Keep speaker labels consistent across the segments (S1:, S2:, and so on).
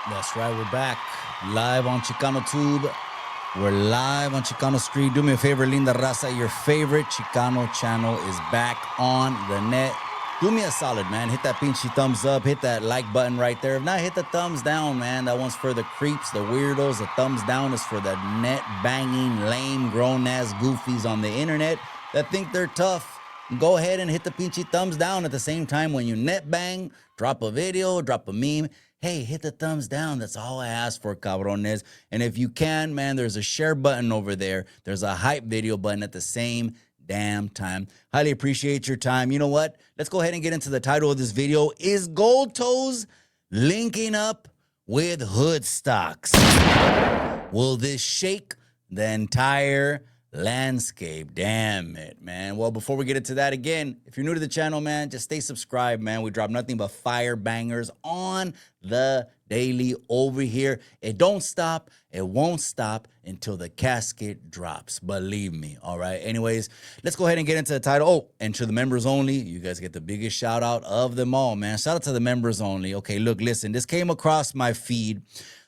S1: That's right, we're back live on Chicano Tube. We're live on Chicano Street. Do me a favor, Linda Raza. Your favorite Chicano channel is back on the net. Do me a solid, man. Hit that pinchy thumbs up. Hit that like button right there. If not, hit the thumbs down, man. That one's for the creeps, the weirdos. The thumbs down is for the net banging, lame, grown-ass goofies on the internet that think they're tough. Go ahead and hit the pinchy thumbs down at the same time when you net bang, drop a video, drop a meme. Hey, hit the thumbs down. That's all I ask for, cabrones. And if you can, man, there's a share button over there. There's a hype video button at the same damn time. Highly appreciate your time. You know what? Let's go ahead and get into the title of this video. Is Goldtoes linking up with Hoodstocks? Will this shake the entire landscape? Damn it, man. Well, before we get into that, again, if you're new to the channel, man, just stay subscribed, man. We drop nothing but fire bangers on the daily over here. It don't stop. It won't stop until the casket drops. Believe me. All right. Anyways, let's go ahead and get into the title. Oh, and to the members only, you guys get the biggest shout out of them all, man. Shout out to the members only. Okay, look, listen, this came across my feed.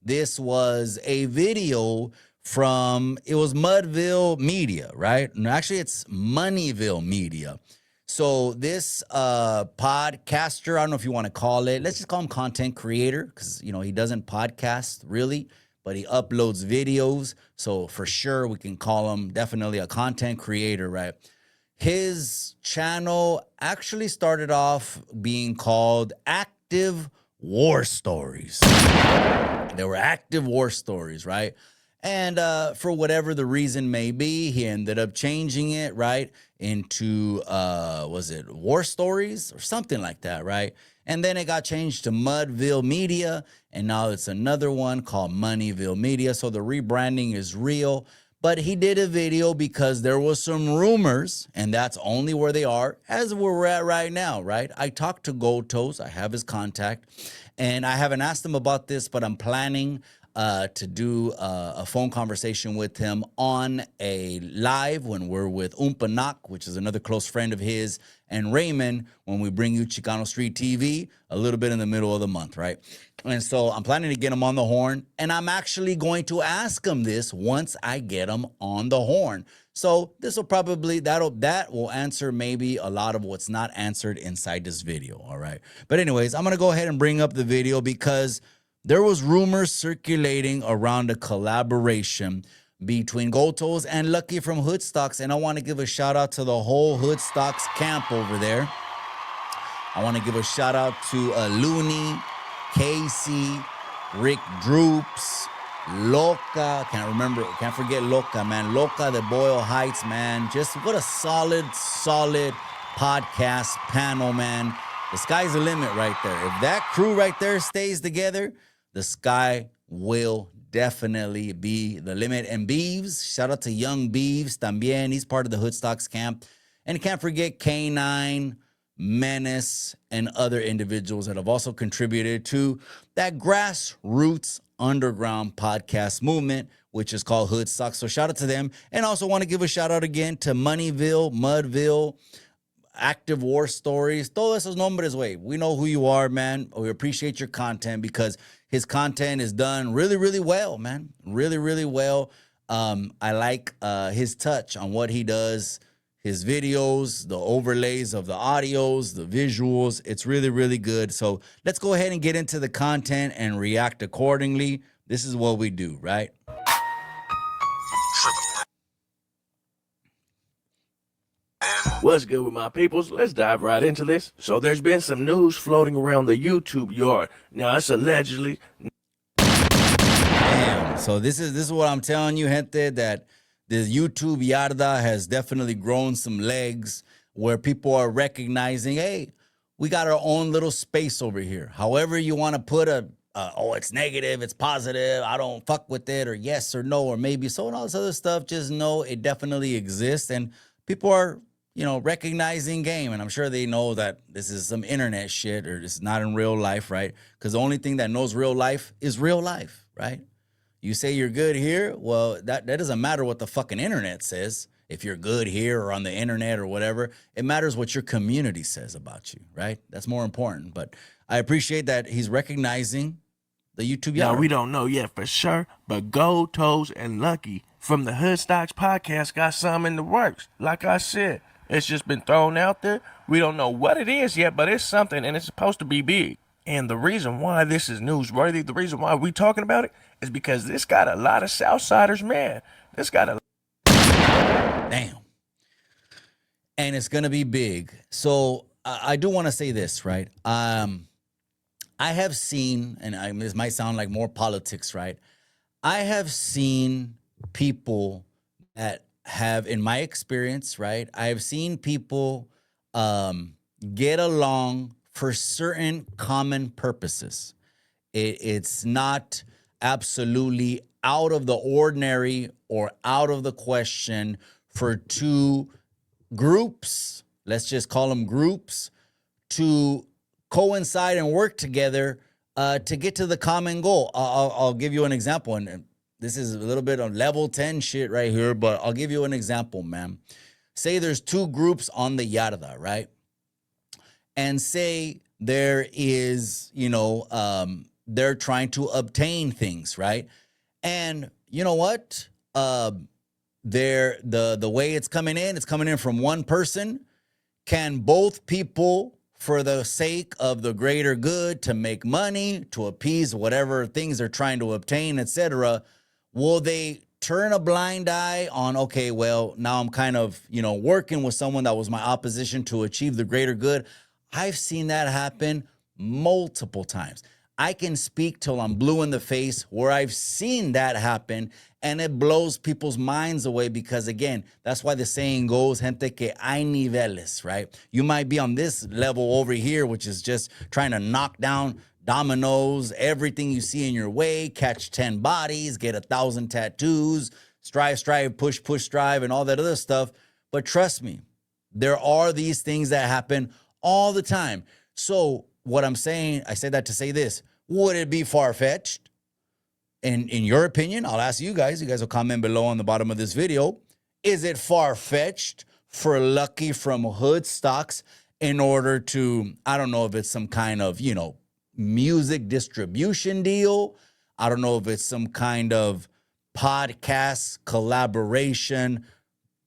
S1: This was a video from, it was Mudville Media, right? No, actually, it's Moneyville Media. So this podcaster, I don't know if you want to call it, let's just call him content creator, because, you know, he doesn't podcast really, but he uploads videos. So for sure, we can call him definitely a content creator, right? His channel actually started off being called Active War Stories. They were active war stories, right? And for whatever the reason may be, he ended up changing it, right, into, was it War Stories or something like that, right? And then it got changed to Mudville Media, and now it's another one called Moneyville Media. So the rebranding is real. But he did a video because there was some rumors, and that's only where they are, as where we're at right now, right? I talked to Goldtoes. I have his contact, and I haven't asked him about this, but I'm planning to do a phone conversation with him on a live when we're with Umpanak, which is another close friend of his, and Raymond, when we bring you Chicano Street TV a little bit in the middle of the month, right? And so I'm planning to get him on the horn, and I'm actually going to ask him this once I get him on the horn. So this will probably, that will answer maybe a lot of what's not answered inside this video, all right? But anyways, I'm going to go ahead and bring up the video because there was rumors circulating around a collaboration between Goldtoes and Lucky from Hoodstocks, and I want to give a shout out to the whole Hoodstocks camp over there. I want to give a shout out to Looney, Casey, Rick Droops, Loca, can't forget Loca, man. Loca, the Boyle Heights, man. Just what a solid podcast panel, man. The sky's the limit right there. If that crew right there stays together, the sky will definitely be the limit. And Beeves, shout out to Young Beeves también. He's part of the Hoodstocks camp. And can't forget K9, Menace, and other individuals that have also contributed to that grassroots underground podcast movement, which is called Hoodstocks. So shout out to them. And also want to give a shout out again to Moneyville, Mudville, Active War Stories, todos esos nombres, way. We know who you are, man. We appreciate your content because his content is done really, really well, man. Really, really well. I like his touch on what he does, his videos, the overlays of the audios, the visuals. It's really, really good. So let's go ahead and get into the content and react accordingly. This is what we do, right?
S2: What's good with my peoples? Let's dive right into this. So there's been some news floating around the YouTube yard. Now it's allegedly...
S1: Damn. So this is what I'm telling you, gente, that the YouTube yarda has definitely grown some legs where people are recognizing, hey, we got our own little space over here. However you want to put oh, it's negative, it's positive, I don't fuck with it, or yes or no, or maybe so, and all this other stuff, just know it definitely exists. And people are, you know, recognizing game. And I'm sure they know that this is some internet shit or it's not in real life, right? Because the only thing that knows real life is real life, right? You say you're good here, well, that doesn't matter what the fucking internet says. If you're good here or on the internet or whatever, it matters what your community says about you, right? That's more important. But I appreciate that he's recognizing the YouTube
S2: Now,
S1: yard.
S2: we don't know yet for sure, but Goldtoes and Lucky from the Hoodstocks podcast got some in the works. Like I said, it's just been thrown out there. We don't know what it is yet, but it's something, and it's supposed to be big. And the reason why this is newsworthy, the reason why we talking about it, is because this got a lot of Southsiders mad. This got a
S1: Damn. And it's going to be big. So I do want to say this, right? I have seen, and this might sound like more politics, right? I have seen people that have, in my experience, right? I have seen people get along for certain common purposes. It's not absolutely out of the ordinary or out of the question for two groups, let's just call them groups, to coincide and work together to get to the common goal. I'll give you an example, and this is a little bit of level 10 shit right here, but I'll give you an example, man. Say there's two groups on the yarda, right? And say there is, they're trying to obtain things, right? And you know what? The way it's coming in from one person. Can both people, for the sake of the greater good, to make money, to appease whatever things they're trying to obtain, etc., will they turn a blind eye on, okay, well, now I'm kind of, working with someone that was my opposition to achieve the greater good? I've seen that happen multiple times. I can speak till I'm blue in the face where I've seen that happen, and it blows people's minds away because, again, that's why the saying goes, gente que hay niveles, right? You might be on this level over here, which is just trying to knock down dominoes, everything you see in your way, catch 10 bodies, get 1,000 tattoos, strive, push, strive, and all that other stuff. But trust me, there are these things that happen all the time. So what I'm saying, I say that to say this: would it be far-fetched? In your opinion, I'll ask you guys. You guys will comment below on the bottom of this video. Is it far-fetched for Lucky from Hoodstocks in order to, I don't know if it's some kind of, music distribution deal. I don't know if it's some kind of podcast collaboration,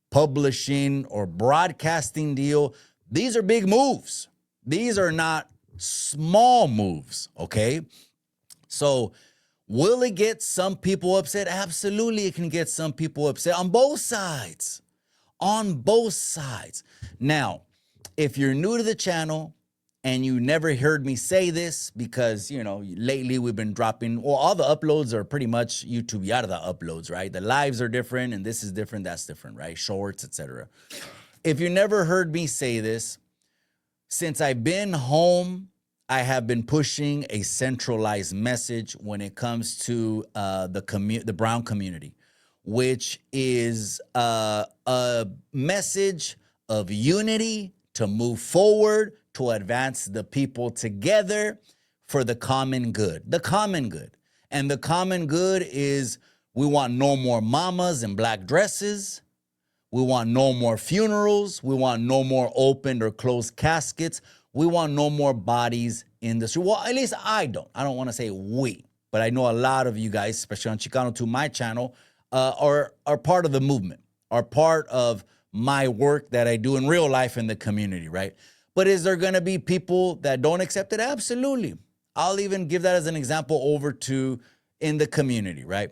S1: publishing, or broadcasting deal. These are big moves. These are not small moves, okay? So will it get some people upset? Absolutely, it can get some people upset on both sides. On both sides. Now, if you're new to the channel and you never heard me say this, because, lately we've been dropping, well, all the uploads are pretty much YouTube Yarda uploads, right? The lives are different, and this is different, that's different, right? Shorts, etc. If you never heard me say this, since I've been home, I have been pushing a centralized message when it comes to the brown community, which is a message of unity to move forward, to advance the people together for the common good. The common good. And the common good is we want no more mamas in black dresses. We want no more funerals. We want no more opened or closed caskets. We want no more bodies in the street. Well, at least I don't. I don't want to say we, but I know a lot of you guys, especially on Chicano to my channel, are part of the movement, are part of my work that I do in real life in the community, right? But is there going to be people that don't accept it? Absolutely. I'll even give that as an example over to in the community, right?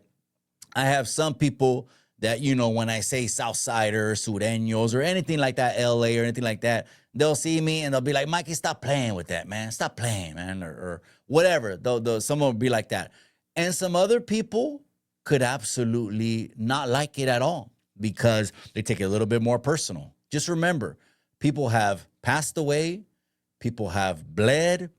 S1: I have some people that, when I say Southsiders, Sureños, or anything like that, LA or anything like that, they'll see me and they'll be like, Mikey, stop playing with that, man. Stop playing, man, or whatever. Someone will be like that. And some other people could absolutely not like it at all because they take it a little bit more personal. Just remember, people have passed away. People have bled.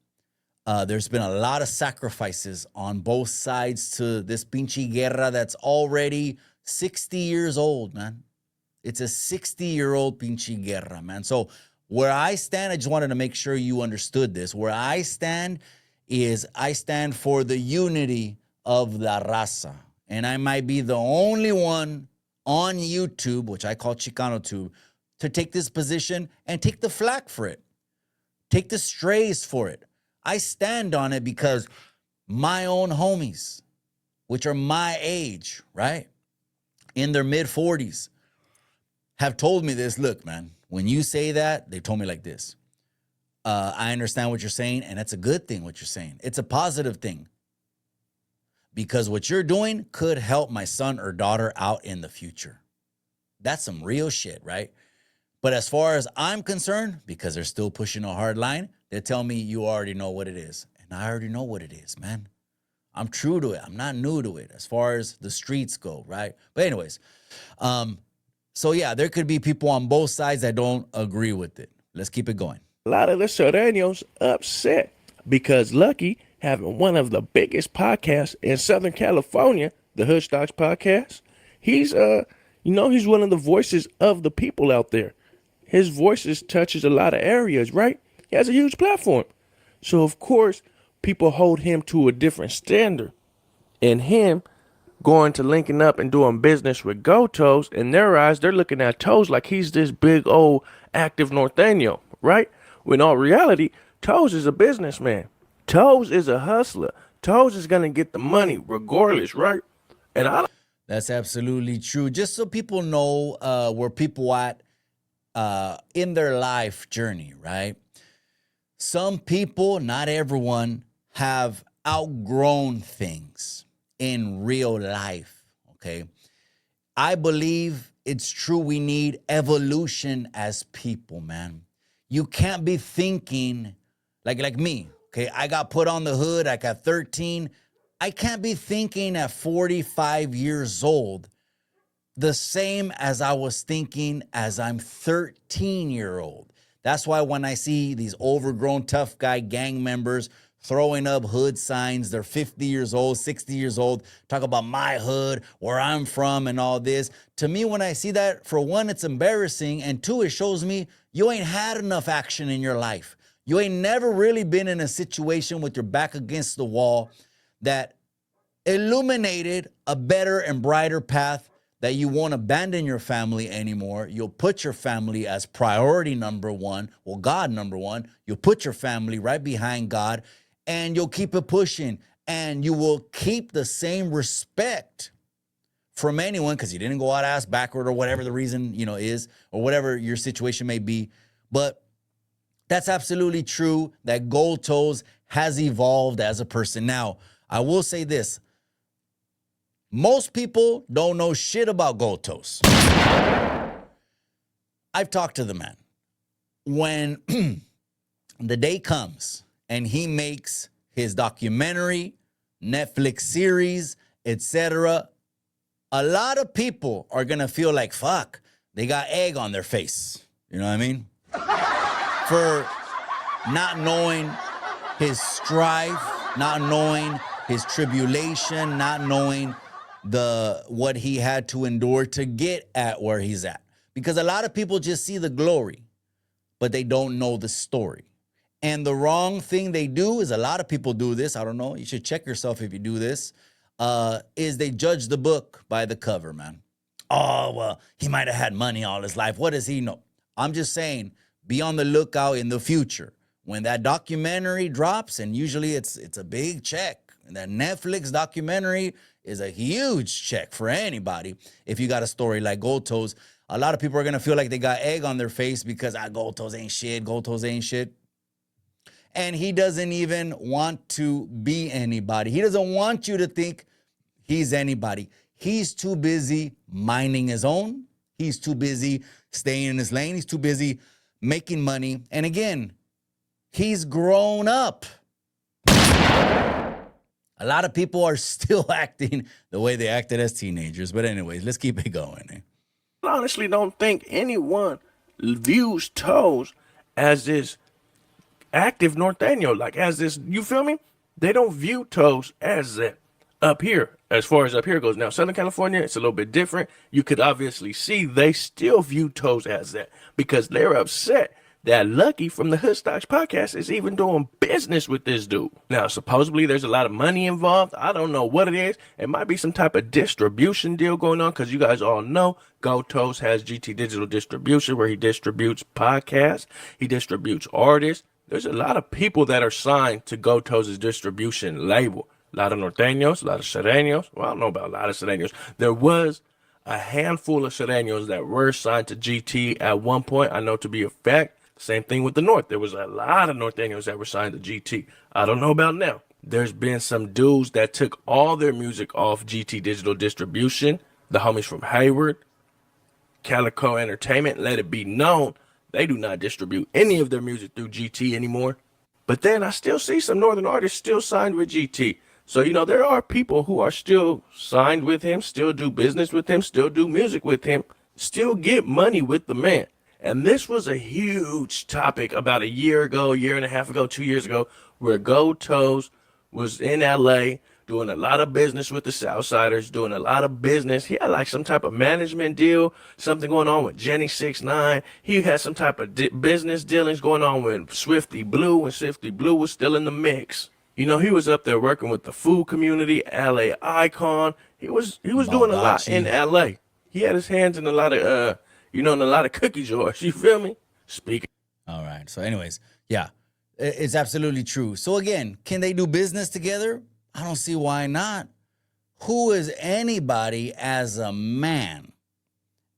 S1: There's been a lot of sacrifices on both sides to this pinche guerra that's already 60 years old, man. It's a 60-year-old pinche guerra, man. So where I stand, I just wanted to make sure you understood this. Where I stand is I stand for the unity of la raza. And I might be the only one on YouTube, which I call ChicanoTube, to take this position and take the flack for it. Take the strays for it. I stand on it because my own homies, which are my age, right? In their mid 40s, have told me this. Look, man, when you say that, they told me like this. I understand what you're saying, and that's a good thing, what you're saying. It's a positive thing. Because what you're doing could help my son or daughter out in the future. That's some real shit, right? But as far as I'm concerned, because they're still pushing a hard line, they tell me you already know what it is. And I already know what it is, man. I'm true to it. I'm not new to it as far as the streets go, right? But anyways, so yeah, there could be people on both sides that don't agree with it. Let's keep it going.
S2: A lot of the Serranos upset because Lucky, having one of the biggest podcasts in Southern California, the Hoodstocks podcast, he's he's one of the voices of the people out there. His voices touches a lot of areas, right? He has a huge platform. So of course, people hold him to a different standard. And him going to linking up and doing business with Goldtoes, in their eyes, they're looking at Toes like he's this big old active norteño, right? When all reality, Toes is a businessman. Toes is a hustler. Toes is gonna get the money regardless, right? And
S1: That's absolutely true. Just so people know where people at in their life journey, right? Some people, not everyone, have outgrown things in real life, okay? I believe it's true we need evolution as people, man. You can't be thinking like me, okay? I got put on the hood, I got 13. I can't be thinking at 45 years old the same as I was thinking as I'm 13-year-old. That's why when I see these overgrown tough guy gang members throwing up hood signs, they're 50 years old, 60 years old, talk about my hood, where I'm from and all this. To me, when I see that, for one, it's embarrassing. And two, it shows me you ain't had enough action in your life. You ain't never really been in a situation with your back against the wall that illuminated a better and brighter path that you won't abandon your family anymore. You'll put your family as priority number one. Well, God number one. You'll put your family right behind God, and you'll keep it pushing. And you will keep the same respect from anyone because you didn't go out ass backward or whatever the reason, is, or whatever your situation may be. But that's absolutely true that Goldtoes has evolved as a person. Now, I will say this. Most people don't know shit about Goldtoes. I've talked to the man. When the day comes and he makes his documentary, Netflix series, etc., a lot of people are going to feel like, fuck, they got egg on their face. You know what I mean? For not knowing his strife, not knowing his tribulation, not knowing what he had to endure to get at where he's at. Because a lot of people just see the glory, but they don't know the story. And the wrong thing they do is, a lot of people do this, I don't know, you should check yourself if you do this, is they judge the book by the cover, man. Oh, well, he might have had money all his life. What does he know? I'm just saying, be on the lookout in the future. When that documentary drops, and usually it's a big check, and that Netflix documentary is a huge check for anybody. If you got a story like Goldtoes, a lot of people are going to feel like they got egg on their face because Goldtoes ain't shit, Goldtoes ain't shit. And he doesn't even want to be anybody. He doesn't want you to think he's anybody. He's too busy minding his own. He's too busy staying in his lane. He's too busy making money. And again, he's grown up. A lot of people are still acting the way they acted as teenagers. But anyways, let's keep it going.
S2: I honestly don't think anyone views Toes as this active norteño, like as this, you feel me? They don't view Toes as that up here, as far as up here goes. Now, Southern California, it's a little bit different. You could obviously see they still view Toes as that because they're upset that Lucky from the Hoodstocks podcast is even doing business with this dude. Now, supposedly there's a lot of money involved. I don't know what it is. It might be some type of distribution deal going on because you guys all know Goldtoes has GT Digital Distribution where he distributes podcasts. He distributes artists. There's a lot of people that are signed to Goldtoes' distribution label. A lot of norteños, a lot of sereños. Well, I don't know about a lot of sereños. There was a handful of sereños that were signed to GT at one point. I know to be a fact. Same thing with the North. There was a lot of norteños that were signed to GT. I don't know about now. There's been some dudes that took all their music off GT digital distribution. The homies from Hayward, Calico Entertainment, let it be known they do not distribute any of their music through GT anymore. But then I still see some Northern artists still signed with GT. So, there are people who are still signed with him, still do business with him, still do music with him, still get money with the man. And this was a huge topic about a year ago, year and a half ago, 2 years ago, where Goldtoes was in LA doing a lot of business with the Southsiders, doing a lot of business. He had like some type of management deal, something going on with Jenny 6ix9ine. He had some type of business dealings going on with Swifty Blue, and Swifty Blue was still in the mix. He was up there working with the food community, LA Icon. He was doing a lot in LA. He had his hands in a lot of in a lot of cookie jars. You feel me? Speaking.
S1: All right. So, anyways, yeah, it's absolutely true. So again, can they do business together? I don't see why not. Who is anybody as a man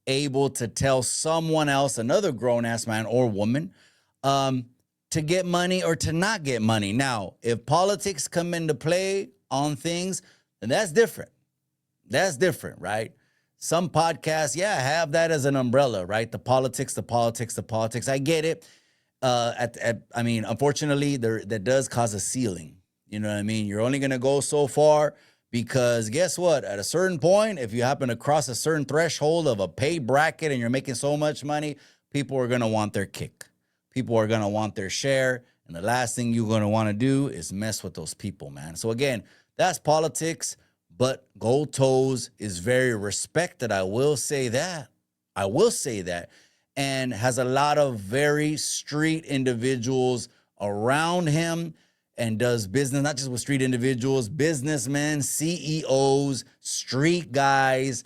S1: able to tell someone else, another grown-ass man or woman, to get money or to not get money? Now, if politics come into play on things, then that's different. That's different, right? Some podcasts, have that as an umbrella, right? The politics. I get it. Unfortunately, that does cause a ceiling. You know what I mean? You're only going to go so far because guess what? At a certain point, if you happen to cross a certain threshold of a pay bracket and you're making so much money, people are going to want their kick. People are going to want their share. And the last thing you're going to want to do is mess with those people, man. So again, that's politics, but Goldtoes is very respected. I will say that. And has a lot of very street individuals around him, and does business, not just with street individuals, businessmen, CEOs, street guys,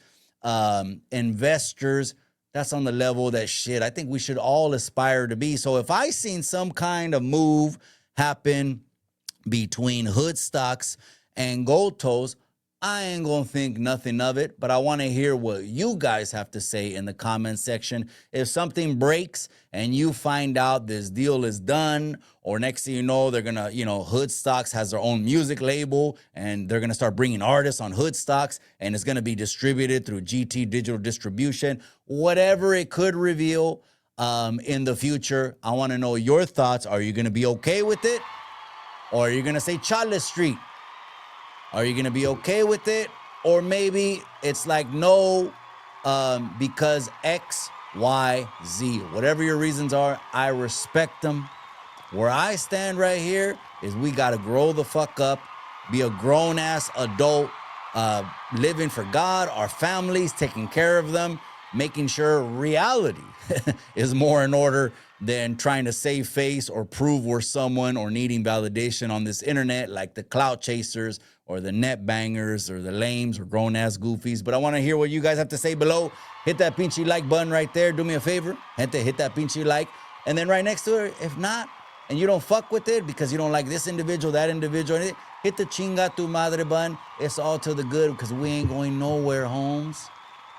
S1: investors. That's on the level that I think we should all aspire to be. So if I seen some kind of move happen between Hoodstocks and Goldtoes, I ain't gonna think nothing of it, but I want to hear what you guys have to say in the comment section. If something breaks and you find out this deal is done, or next thing you know, they're gonna, Hoodstocks has their own music label and they're gonna start bringing artists on Hoodstocks and it's gonna be distributed through GT digital distribution, whatever it could reveal in the future. I want to know your thoughts. Are you gonna be okay with it? Or are you gonna say Charles Street? Are you going to be okay with it? Or maybe it's like, no, because X, Y, Z. Whatever your reasons are, I respect them. Where I stand right here is we got to grow the fuck up, be a grown-ass adult, living for God, our families, taking care of them, making sure reality is more in order than trying to save face or prove we're someone or needing validation on this internet like the clout chasers or the net bangers or the lames or grown-ass goofies. But I want to hear what you guys have to say below. Hit that pinchy like button right there. Do me a favor. Gente, hit that pinchy like. And then right next to it, if not, and you don't fuck with it because you don't like this individual, that individual, hit the chinga tu madre button. It's all to the good because we ain't going nowhere, Holmes.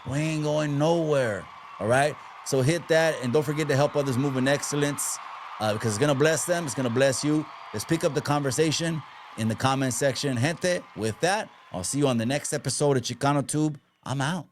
S1: We ain't going nowhere. All right? So hit that, and don't forget to help others move in excellence because it's going to bless them. It's going to bless you. Let's pick up the conversation in the comment section. Gente, with that, I'll see you on the next episode of Chicano Tube. I'm out.